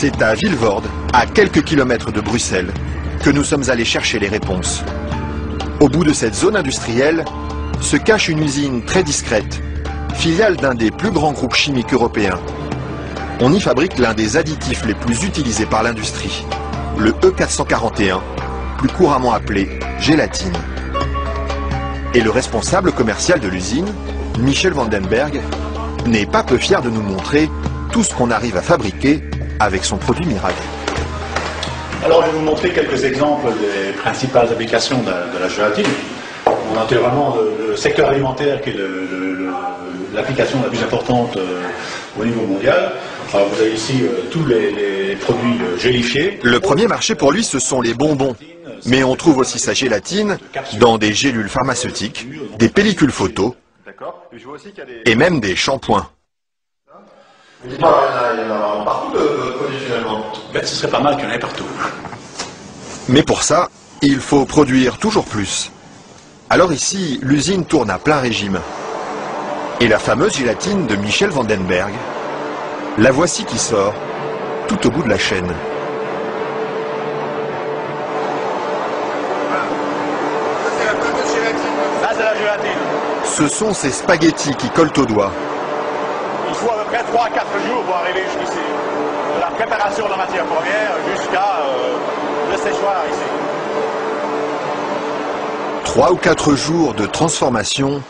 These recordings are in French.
C'est à Vilvoorde, à quelques kilomètres de Bruxelles, que nous sommes allés chercher les réponses. Au bout de cette zone industrielle se cache une usine très discrète, filiale d'un des plus grands groupes chimiques européens. On y fabrique l'un des additifs les plus utilisés par l'industrie, le E441, plus couramment appelé gélatine. Et le responsable commercial de l'usine, Michel Vandenberg, n'est pas peu fier de nous montrer tout ce qu'on arrive à fabriquer avec son produit miracle. Alors je vais vous montrer quelques exemples des principales applications de la gélatine. On a vraiment le secteur alimentaire qui est l'application la plus importante au niveau mondial. Alors, vous avez ici tous les produits gélifiés. Le premier marché pour lui, ce sont les bonbons. Mais on trouve aussi sa gélatine dans des gélules pharmaceutiques, des pellicules photo et même des shampoings. Il y en a partout de produits finalement. Ben, ce serait pas mal qu'il y en ait partout. Mais pour ça, il faut produire toujours plus. Alors ici, l'usine tourne à plein régime. Et la fameuse gélatine de Michel Vandenberg, la voici qui sort, tout au bout de la chaîne. Ça, c'est la gélatine. Ce sont ces spaghettis qui collent aux doigts. Il faut à peu près 3 à 4 jours pour arriver jusqu'ici. De la préparation de la matière première jusqu'à le séchoir ici. 3 ou 4 jours de transformation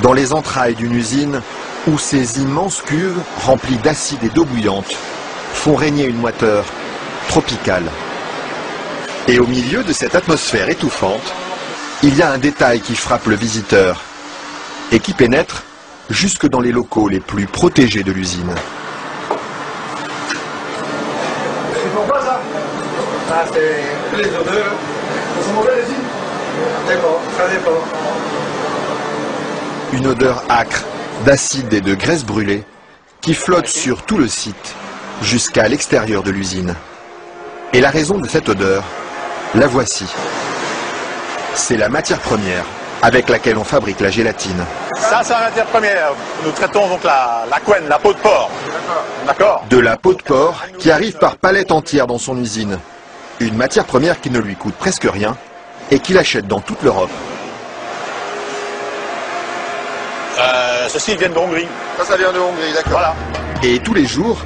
dans les entrailles d'une usine où ces immenses cuves remplies d'acide et d'eau bouillante font régner une moiteur tropicale. Et au milieu de cette atmosphère étouffante, il y a un détail qui frappe le visiteur et qui pénètre jusque dans les locaux les plus protégés de l'usine. C'est pourquoi ça? Ah, c'est les odeurs. Elles sont mauvaises ici? D'accord, ça dépend. Une odeur âcre, d'acide et de graisse brûlée qui flotte sur tout le site jusqu'à l'extérieur de l'usine. Et la raison de cette odeur, la voici. C'est la matière première avec laquelle on fabrique la gélatine. Ça, c'est la matière première. Nous traitons donc la couenne, la peau de porc. D'accord. De la peau de porc qui arrive par palettes entières dans son usine. Une matière première qui ne lui coûte presque rien et qu'il achète dans toute l'Europe. Ceci vient de Hongrie. Ça vient de Hongrie, d'accord. Voilà. Et tous les jours,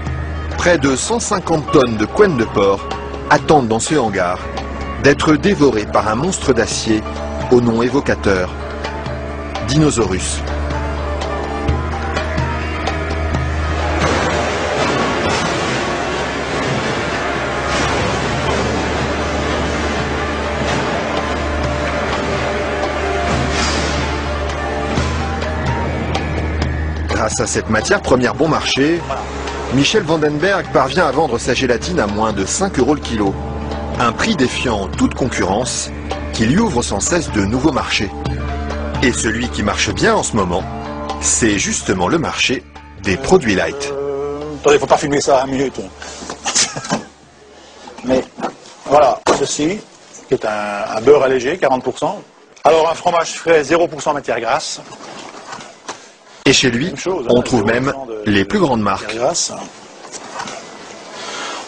près de 150 tonnes de couenne de porc attendent dans ce hangar d'être dévorées par un monstre d'acier au nom évocateur, Dinosaurus. Grâce à cette matière première bon marché, Michel Vandenberg parvient à vendre sa gélatine à moins de 5 € le kilo. Un prix défiant toute concurrence qui lui ouvre sans cesse de nouveaux marchés. Et celui qui marche bien en ce moment, c'est justement le marché des produits light. Attendez, faut pas filmer ça à 1 minute. Mais voilà, ceci, qui est un beurre allégé, 40%. Alors un fromage frais, 0% matière grasse. Et chez lui, on trouve même les plus grandes marques. Grasse.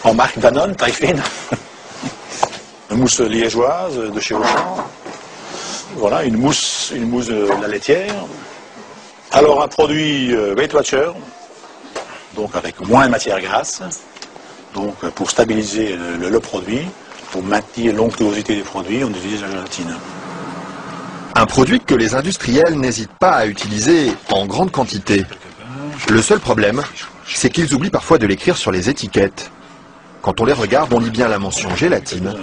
En marque Danone, taille fine. Une mousse liégeoise de chez Auchan. Voilà, une mousse de la laitière. Alors un produit Weight Watcher, donc avec moins de matière grasse, donc pour stabiliser le produit, pour maintenir l'onctuosité du produit, on utilise la gélatine. Un produit que les industriels n'hésitent pas à utiliser en grande quantité. Le seul problème, c'est qu'ils oublient parfois de l'écrire sur les étiquettes. Quand on les regarde, on lit bien la mention gélatine,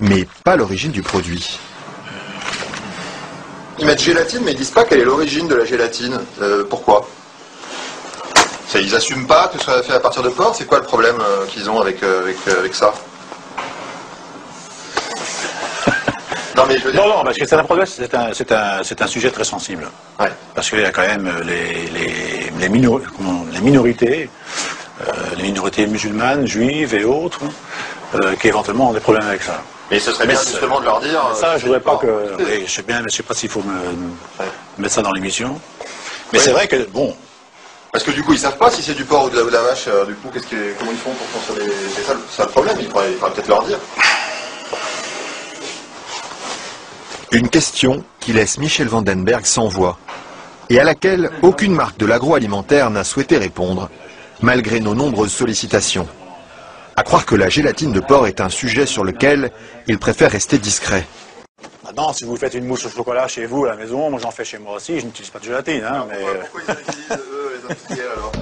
mais pas l'origine du produit. Ils mettent gélatine, mais ils disent pas quelle est l'origine de la gélatine. Pourquoi? Ils assument pas que ce soit fait à partir de porc. C'est quoi le problème qu'ils ont avec ça? Non, mais je veux dire... Non, parce que c'est un problème, c'est un sujet très sensible. Ouais. Parce qu'il y a quand même les minorités, les minorités musulmanes, juives et autres, qui éventuellement ont des problèmes avec ça. Mais ce serait bien justement de leur dire... Ça, je voudrais pas que... Oui, je sais bien, mais je sais pas s'il faut mettre ça dans l'émission. Mais c'est vrai que, bon, Parce que du coup, ils savent pas si c'est du porc ou de la vache. Du coup, comment ils font pour consommer? C'est ça le problème. Il faudrait peut-être leur dire. Une question qui laisse Michel Vandenberg sans voix et à laquelle aucune marque de l'agroalimentaire n'a souhaité répondre, malgré nos nombreuses sollicitations. À croire que la gélatine de porc est un sujet sur lequel il préfère rester discret. Maintenant, si vous faites une mousse au chocolat chez vous à la maison, moi j'en fais chez moi aussi, je n'utilise pas de gélatine. Hein, mais... Pourquoi ils utilisent, eux, les industriels alors?